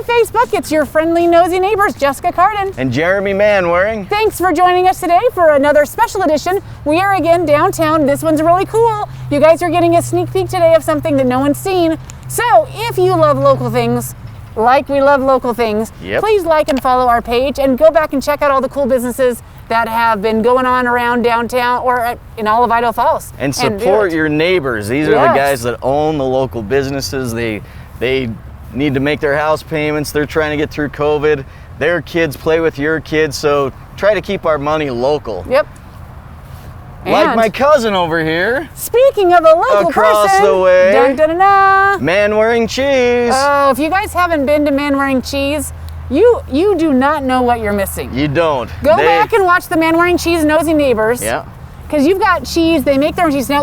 Facebook, it's your friendly nosy neighbors, Jessica Carden. And Jeremy Manwaring. Thanks for joining us today for another special edition. We are again downtown. This one's really cool. You guys are getting a sneak peek today of something that no one's seen. So if you love local things, like we love local things, please like and follow our page and go back and check out all the cool businesses that have been going on around downtown or in all of Idaho Falls. And support your neighbors. These are the guys that own the local businesses. They need to make their house payments. They're trying to get through COVID. Their kids play with your kids, so try to keep our money local. Yep. Like And my cousin over here. Speaking of a local across person, the way, dun, dun, dun, dun. Manwaring Cheese. Oh, if you guys haven't been to Manwaring Cheese, you do not know what you're missing. You don't. Go back and watch the Manwaring Cheese Nosy Neighbors. Yeah. Because you've got cheese, they make their own cheese. Now,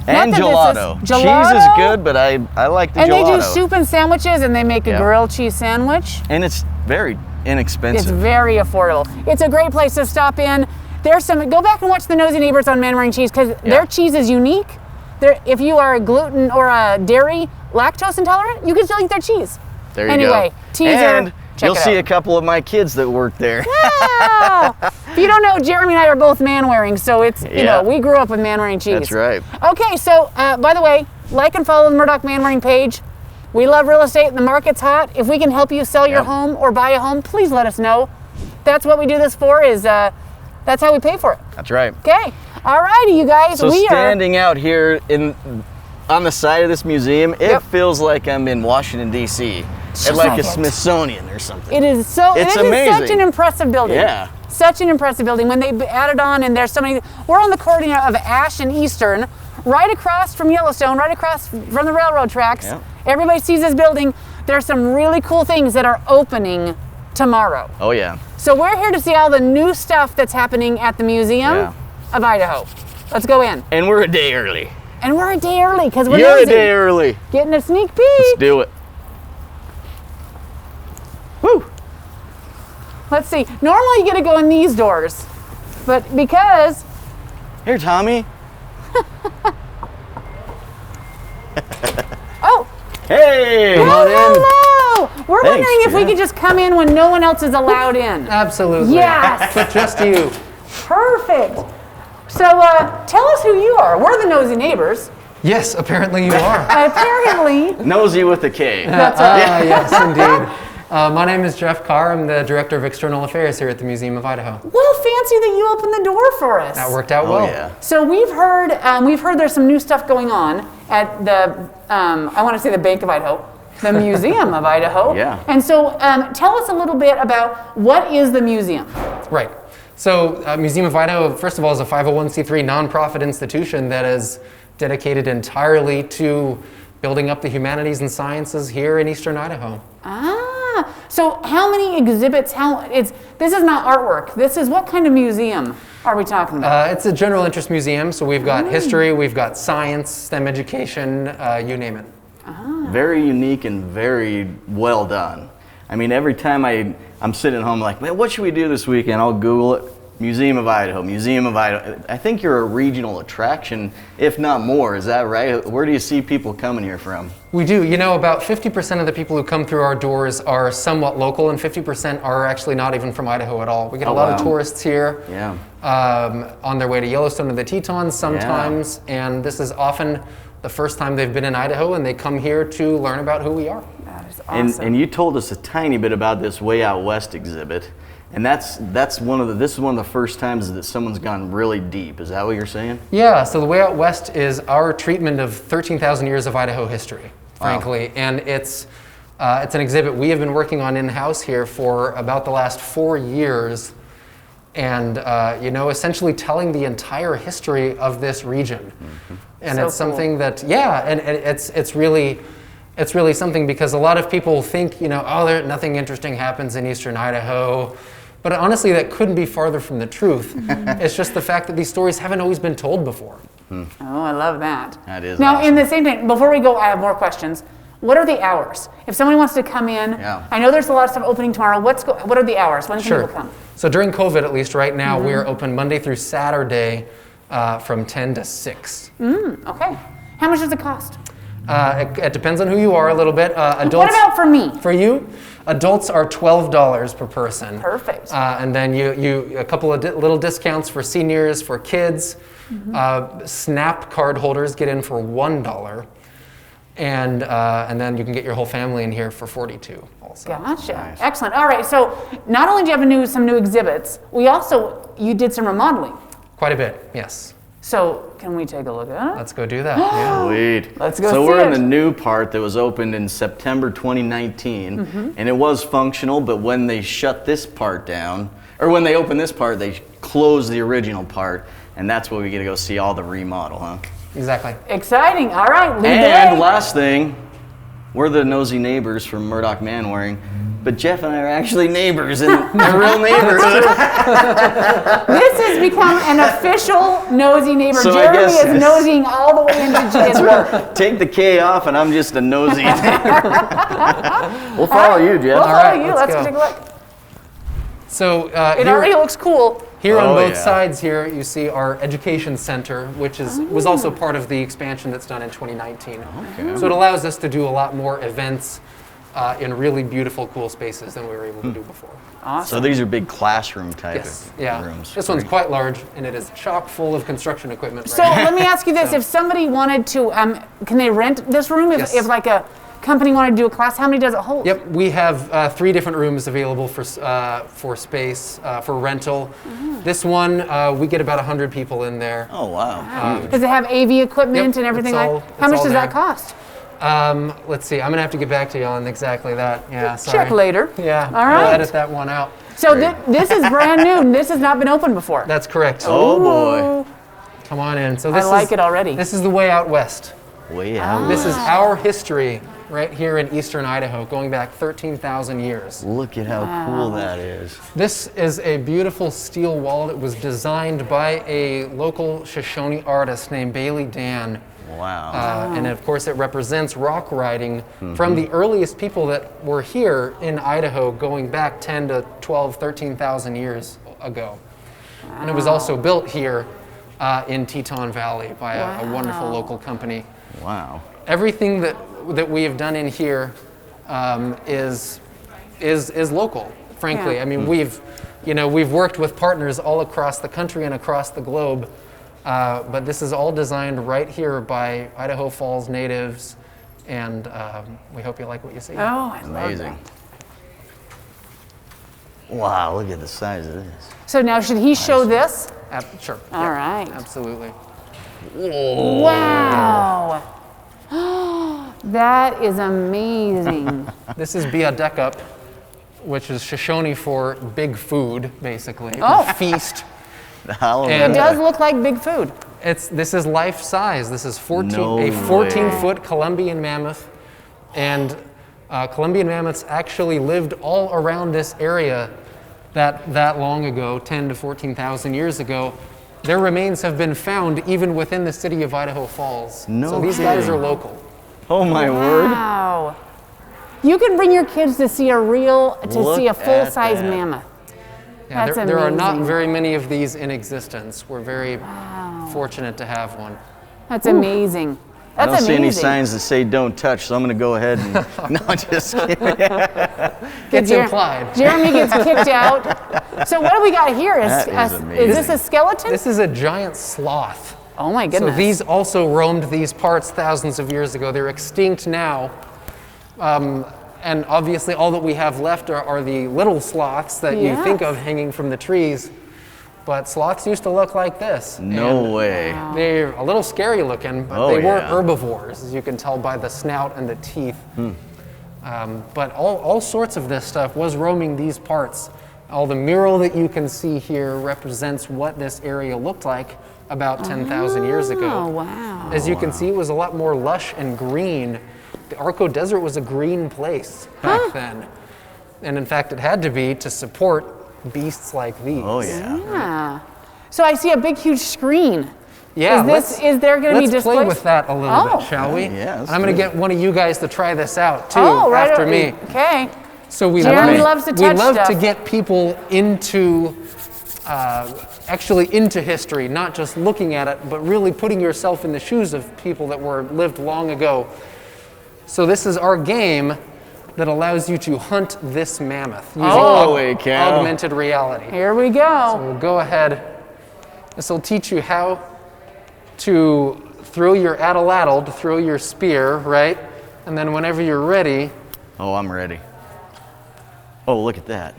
and gelato. Cheese is good, but I like the gelato. And they do soup and sandwiches, and they make a grilled cheese sandwich. And it's very inexpensive. It's very affordable. It's a great place to stop in. Go back and watch the Nosy Neighbors on Manwaring Cheese, because their cheese is unique. If you are a gluten or a dairy lactose intolerant, you can still eat their cheese. There you go. Anyway, teaser. And you'll see a couple of my kids that work there. Yeah. If you don't know, Jeremy and I are both Manwaring, so it's, we grew up with Manwaring Cheese. That's right. Okay, so by the way, like and follow the Murdock Manwaring page. We love real estate and the market's hot. If we can help you sell your home or buy a home, please let us know. That's what we do this for, that's how we pay for it. That's right. Okay. All righty, you guys. So standing out here on the side of this museum, it feels like I'm in Washington, D.C. At like a Smithsonian or something. It is amazing. Such an impressive building. Yeah. Such an impressive building. When they added on, and there's so many, we're on the corner of Ash and Eastern, right across from Yellowstone, right across from the railroad tracks. Yeah. Everybody sees this building. There's some really cool things that are opening tomorrow. Oh, yeah. So we're here to see all the new stuff that's happening at the Museum of Idaho. Let's go in. And we're a day early. And we're a day early because we're You're nosy. a day early. Getting a sneak peek. Let's do it. Woo. Let's see. Normally you get to go in these doors, but because... Here, Tommy. Oh. Hey. Come on in. Hello. We're wondering if we could just come in when no one else is allowed in. Absolutely. Yes. But just you. Perfect. So tell us who you are. We're the Nosy Neighbors. Yes, apparently you are. Apparently. Nosy with a K. That's right. Yes, indeed. My name is Jeff Carr. I'm the Director of External Affairs here at the Museum of Idaho. Well, fancy that you opened the door for us. That worked out well. Yeah. So we've heard there's some new stuff going on at the, I want to say the Bank of Idaho, the Museum of Idaho. Yeah. And so tell us a little bit about what is the museum? Right. So Museum of Idaho, first of all, is a 501c3 nonprofit institution that is dedicated entirely to building up the humanities and sciences here in Eastern Idaho. So how many exhibits, this is not artwork, this is what kind of museum are we talking about? It's a general interest museum, so we've got history, we've got science, STEM education, you name it. Very unique and very well done. I mean, every time I'm sitting at home like, man, what should we do this weekend? I'll Google it. Museum of Idaho, Museum of Idaho. I think you're a regional attraction, if not more. Is that right? Where do you see people coming here from? We do. You know, about 50% of the people who come through our doors are somewhat local, and 50% are actually not even from Idaho at all. We get a lot of tourists here on their way to Yellowstone or the Tetons sometimes, and this is often the first time they've been in Idaho, and they come here to learn about who we are. That is awesome. And you told us a tiny bit about this Way Out West exhibit. And this is one of the first times that someone's gone really deep. Is that what you're saying? Yeah, so the Way Out West is our treatment of 13,000 years of Idaho history, frankly. And it's an exhibit we have been working on in-house here for about the last 4 years. And, essentially telling the entire history of this region. Mm-hmm. And so it's something that, and it's really something because a lot of people think, nothing interesting happens in Eastern Idaho. But honestly, that couldn't be farther from the truth. It's just the fact that these stories haven't always been told before. Oh, I love that. That is Now, awesome. in the same thing, before we go, I have more questions. What are the hours? If someone wants to come in, I know there's a lot of stuff opening tomorrow. What are the hours? When can people come? So during COVID, at least right now, we're open Monday through Saturday from 10 to 6. Okay. How much does it cost? It depends on who you are a little bit. Adults, What about for me? For you, adults are $12 per person. Perfect. And then you a couple of little discounts for seniors, for kids. Snap card holders get in for $1. And then you can get your whole family in here for $42 also. Gotcha. Nice. Excellent. All right. So not only do you have some new exhibits, you did some remodeling. Quite a bit, yes. So can we take a look at it? Let's go do that. Yeah. Sweet. Let's go So see we're in it. the new part that was opened in September 2019, and it was functional, but when they shut this part down, or when they opened this part, they closed the original part, and that's where we get to go see all the remodel, huh? Exactly. Exciting. All right. Lead the And way. last thing, we're the Knowsy Neighbors from Murdock Manwaring, but Jeff and I are actually neighbors in a real neighborhood. This has become an official nosy neighbor. So I Jeremy guess- is nosying all the way into G's room. Take the K off, and I'm just a nosy neighbor. We'll follow you, Jeff. We'll follow right, you. let's Let's go. take a look. So It already looks cool. here on Oh, both yeah. sides here, you see our education center, which was also part of the expansion that's done in 2019. Okay. So it allows us to do a lot more events in really beautiful, cool spaces than we were able to do before. So these are big classroom type Yes, of yeah. rooms. This one's quite large, and it is chock full of construction equipment. So Right now. let me ask you this: if somebody wanted to, can they rent this room? Yes. If like a company wanted to do a class, how many does it hold? Yep, we have 3 different rooms available for space for rental. This one we get about 100 people in there. Oh, wow. Does it have AV equipment Yep, and everything? it's all- like? How it's much all does that there. cost? Let's see. I'm gonna have to get back to you on exactly that. Yeah, sorry. Check later. Yeah, All we'll right. edit that one out. So this is brand new. This has not been open before. That's correct. Oh, boy. Come on in. So I this like is, it already. This is the way out west. Way out. This is our history right here in eastern Idaho, going back 13,000 years. Look at how cool that is. This is a beautiful steel wall that was designed by a local Shoshone artist named Bailey Dan. Wow. And of course, it represents rock riding from the earliest people that were here in Idaho, going back 10 to 12, 13,000 years ago. And it was also built here in Teton Valley by a wonderful local company. Wow. Everything that we have done in here is local. Frankly, Yeah. I mean, we've worked with partners all across the country and across the globe. But this is all designed right here by Idaho Falls natives, and we hope you like what you see. Oh, I love Amazing. that. Wow, look at the size of this. So now, should he show this? Sure. All right. Absolutely. Wow. That is amazing. This is Biadekup, which is Shoshone for big food, basically. Oh. Feast. The Halloween. It does look like big food. This is life size. This is No a way. 14-foot Columbian mammoth, and Columbian mammoths actually lived all around this area that long ago, 10 to 14,000 years ago. Their remains have been found even within the city of Idaho Falls. No so these guys kidding. are local. Oh my word. Wow. You can bring your kids to see Look a full-size at that. mammoth. Yeah, That's there are not amazing. very many of these in existence. We're very fortunate to have one. That's amazing. I That's don't see any amazing. signs that say don't touch, so I'm going to go ahead and. No, just kidding. It's implied. Jeremy gets kicked out. So what do we got here? That is Is this a skeleton? This is a giant sloth. Oh my goodness. So these also roamed these parts thousands of years ago. They're extinct now. And obviously all that we have left are the little sloths that you think Yes. of hanging from the trees. But sloths used to look like this. No And way. they're a little scary looking, but Oh, they were yeah. herbivores, as you can tell by the snout and the teeth. But all sorts of this stuff was roaming these parts. All the mural that you can see here represents what this area looked like about 10,000 years Oh, ago. wow. As you can see, it was a lot more lush and green. The Arco Desert was a green place back then. And in fact, it had to be to support beasts like these. Oh, yeah. Yeah. So I see a big, huge screen. Yeah, Is there going to be let's displays? play with that a little Oh. bit, shall we? Yeah, let's I'm going do to it. get one of you guys to try this out too Oh, right. after me. Okay. So we Jeremy love, loves to we touch love to stuff. get people into actually into history, not just looking at it, but really putting yourself in the shoes of people that lived long ago. So this is our game that allows you to hunt this mammoth using augmented reality. Here we go. So we'll go ahead. This will teach you how to throw your atlatl, to throw your spear, right? And then whenever you're ready. Oh, I'm ready. Oh, look at that.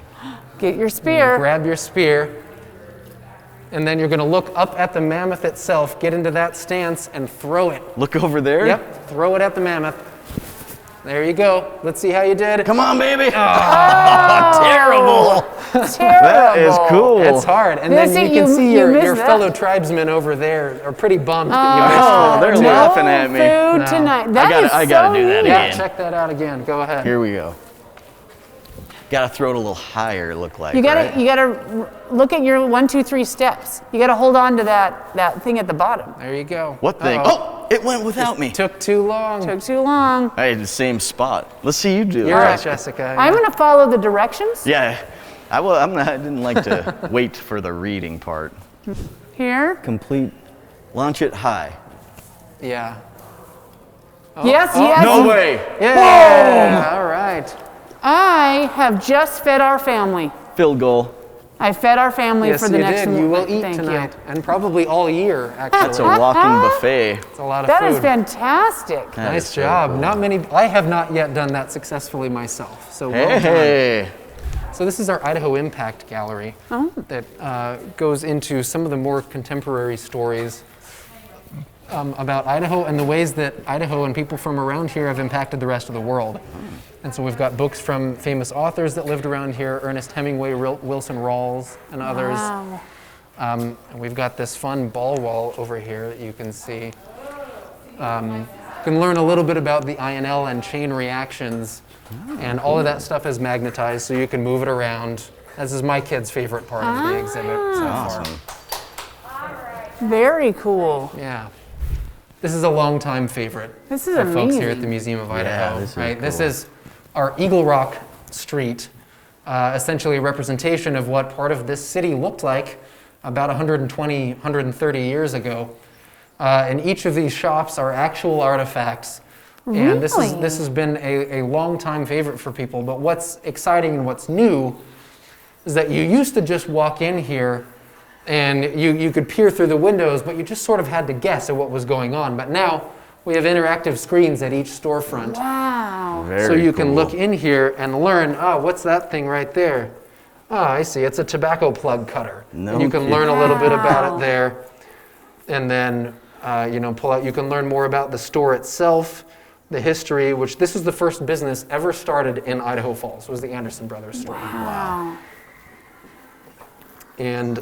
Get your spear. Grab your spear. And then you're going to look up at the mammoth itself, get into that stance, and throw it. Look over there? Yep, throw it at the mammoth. There you go. Let's see how you did. Come on, baby. Oh, terrible. Terrible. That is cool. It's hard. And then you can see your fellow tribesmen over there are pretty bummed that you missed Oh, one. they're no laughing at me. food tonight. I gotta do that Yeah, again. check that out again. Go ahead. Here we go. Gotta throw it a little higher, look like, You gotta, right? you gotta look at your 1, 2, 3 steps. You gotta hold on to that thing at the bottom. There you go. What thing? Uh-oh. Oh, it went without me. Took too long. Took too long. I had the same spot. Let's see you do it. You're right, Jessica. I'm gonna follow the directions. Yeah, I didn't like to wait for the reading part. Here. Complete, launch it high. Yeah. Yes, yes. No way. Yeah. All right. I have just fed our family. Field goal. I fed our family Yes, for the you next did. You will eat Thank tonight, and probably all year. Actually, That's a walking buffet. It's a lot of That food. is fantastic. That Nice is so job. cool. Not many. I have not yet done that successfully myself. So well done. Hey. So this is our Idaho Impact Gallery that goes into some of the more contemporary stories about Idaho and the ways that Idaho and people from around here have impacted the rest of the world. And so we've got books from famous authors that lived around here, Ernest Hemingway, Wilson Rawls, and others. Wow. And we've got this fun ball wall over here that you can see. You can learn a little bit about the INL and chain reactions, and all of that stuff is magnetized, so you can move it around. This is my kid's favorite part of the exhibit so far. Awesome. Very cool. Yeah. This is a longtime favorite This is for folks here amazing. at the Museum of Idaho. this is right? This cool. is our Eagle Rock Street, essentially a representation of what part of this city looked like about 120, 130 years ago. And each of these shops are actual artifacts. And this has been a long-time favorite for people. But what's exciting and what's new is that you used to just walk in here and you could peer through the windows, but you just sort of had to guess at what was going on. But now we have interactive screens at each storefront. Wow. Very So you can cool. look in here and learn, what's that thing right there? I see, it's a tobacco plug cutter. No And you can kidding. learn a little bit about Wow. it there. And then, pull out, you can learn more about the store itself, the history, which this was the first business ever started in Idaho Falls, was the Anderson Brothers store. Wow. And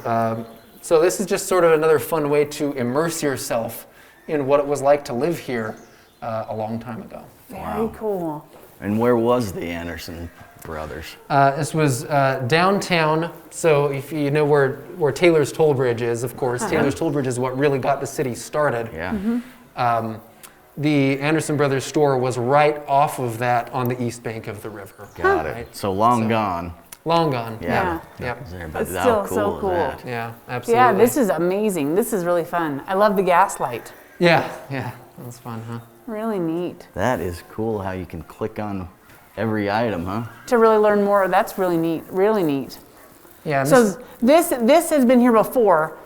so this is just sort of another fun way to immerse yourself in what it was like to live here a long time ago. Very cool. And where was the Anderson Brothers? This was downtown, so if you know where Taylor's Toll Bridge is, of course, Taylor's Toll Bridge is what really got the city started. Yeah. The Anderson Brothers store was right off of that on the east bank of the river. Got it. Right? So long gone. Long gone. Yeah. Yep. But It's how still so cool is cool. that? Yeah, absolutely. Yeah, this is amazing. This is really fun. I love the gas light. Yeah, that's fun, huh? Really neat. That is cool how you can click on every item, huh? To really learn more, that's really neat. Really neat. Yeah. And So this has been here before,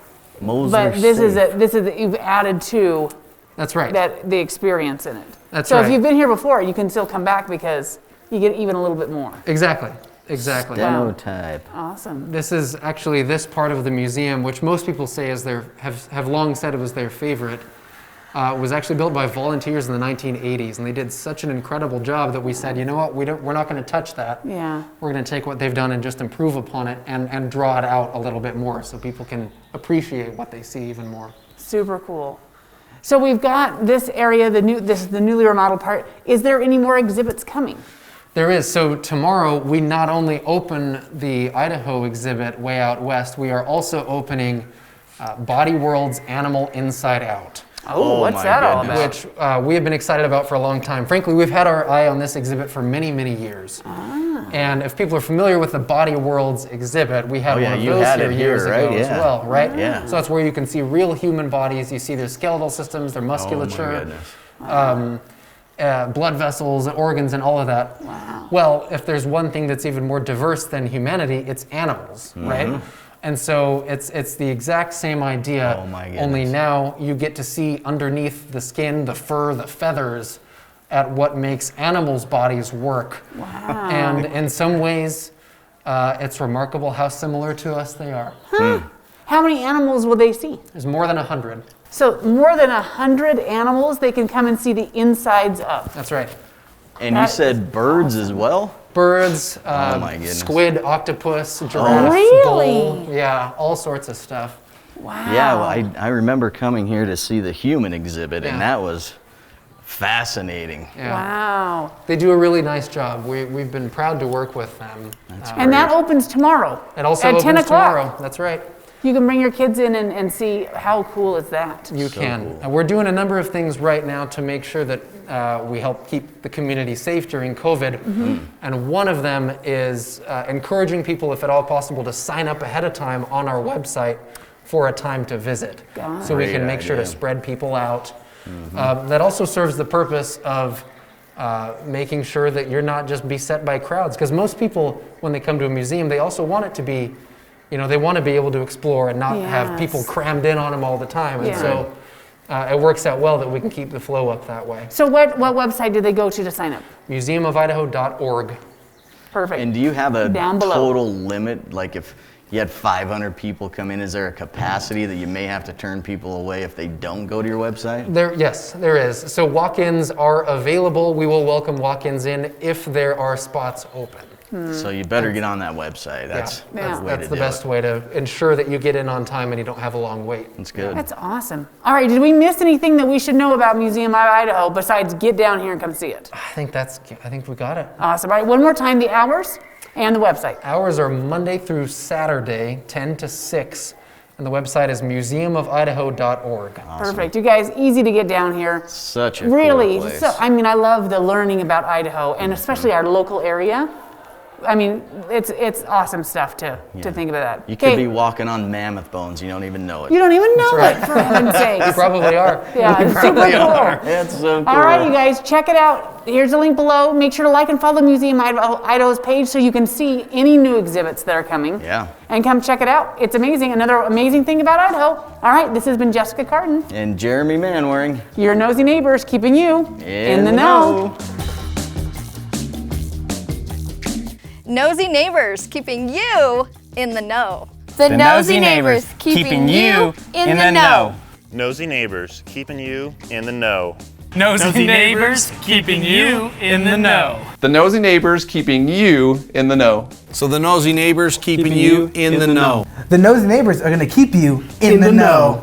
Moser but this is Safe. you've added to that's right. the experience in it. That's so right. if you've been here before, you can still come back because you get even a little bit more. Exactly. Demo type. Awesome. This is actually this part of the museum, which most people say is have long said it was their favorite. Was actually built by volunteers in the 1980s, and they did such an incredible job that we said, you know what, we're not going to touch that. Yeah. We're going to take what they've done and just improve upon it and draw it out a little bit more so people can appreciate what they see even more. Super cool. So we've got this area, this is the newly remodeled part. Is there any more exhibits coming? There is. So tomorrow we not only open the Idaho exhibit way out west, we are also opening Body World's Animal Inside Out. Oh, what's my that all goodness. about? Which we have been excited about for a long time. Frankly, we've had our eye on this exhibit for many, many years. And if people are familiar with the Body Worlds exhibit, we had one of you those had here it years here, ago right? as Yeah. well, right? Yeah. So that's where you can see real human bodies. You see their skeletal systems, their musculature, blood vessels, organs, and all of that. Wow. Well, if there's one thing that's even more diverse than humanity, it's animals, right? And so it's the exact same idea, Oh my goodness. only now you get to see underneath the skin, the fur, the feathers, at what makes animals' bodies work. Wow. And in some ways, it's remarkable how similar to us they are. How many animals will they see? There's more than 100. So more than 100 animals they can come and see the insides of. That's right. And you said birds as well? Birds, my goodness. squid, octopus, giraffe, Really? bull, yeah, all sorts of stuff. Wow. Yeah, well, I remember coming here to see the human exhibit, Yeah. and that was fascinating. Yeah. Wow. They do a really nice job. We've been proud to work with them. And that opens tomorrow. It also at opens 10 o'clock. tomorrow. That's right. You can bring your kids in and see how cool is that. You So can. cool. And we're doing a number of things right now to make sure that we help keep the community safe during COVID. And one of them is encouraging people, if at all possible, to sign up ahead of time on our website for a time to visit. So we Great can make sure to idea. spread people out. That also serves the purpose of making sure that you're not just beset by crowds. Because most people, when they come to a museum, they also want it to be, they want to be able to explore and not have people Yes. crammed in on them all the time. And Yeah. so it works out well that we can keep the flow up that way. So what website do they go to sign up? Museumofidaho.org. Perfect. And do you have a Down below. total limit? Like if you had 500 people come in, is there a capacity that you may have to turn people away if they don't go to your website? Yes, there is. So walk-ins are available. We will welcome walk-ins in if there are spots open. So you better get on that website. That's Yeah. the way That's to the do best it. way to ensure that you get in on time and you don't have a long wait. That's good. That's awesome. All right, did we miss anything that we should know about Museum of Idaho besides get down here and come see it? I think we got it. Awesome. All right, one more time, the hours and the website. Hours are Monday through Saturday, 10 to 6, and the website is museumofidaho.org. Perfect. You guys, easy to get down here. Such a Really, cool place. so I mean, I love the learning about Idaho and especially our local area. I mean, it's awesome stuff to think about that. You could Okay, be walking on mammoth bones. You don't even know it. you don't even know right. it, for heaven's sakes. You probably are. Yeah, it's super cool. It's so cool. All right, you guys, check it out. Here's a link below. Make sure to like and follow Museum Idaho's page so you can see any new exhibits that are coming. Yeah. And come check it out. It's amazing. Another amazing thing about Idaho. All right, this has been Jessica Carton. And Jeremy Manwaring. Your nosy neighbors keeping you In the know. Nosy Neighbors, keeping you in the know. The Nosy Neighbors, keeping you in the know. Nosy Neighbors, keeping you in the know. Nosy Neighbors, keeping you in the know. The Nosy Neighbors keeping you in the know. So the nosy neighbors keeping you in the know. The Nosy Neighbors are going to keep you in the know.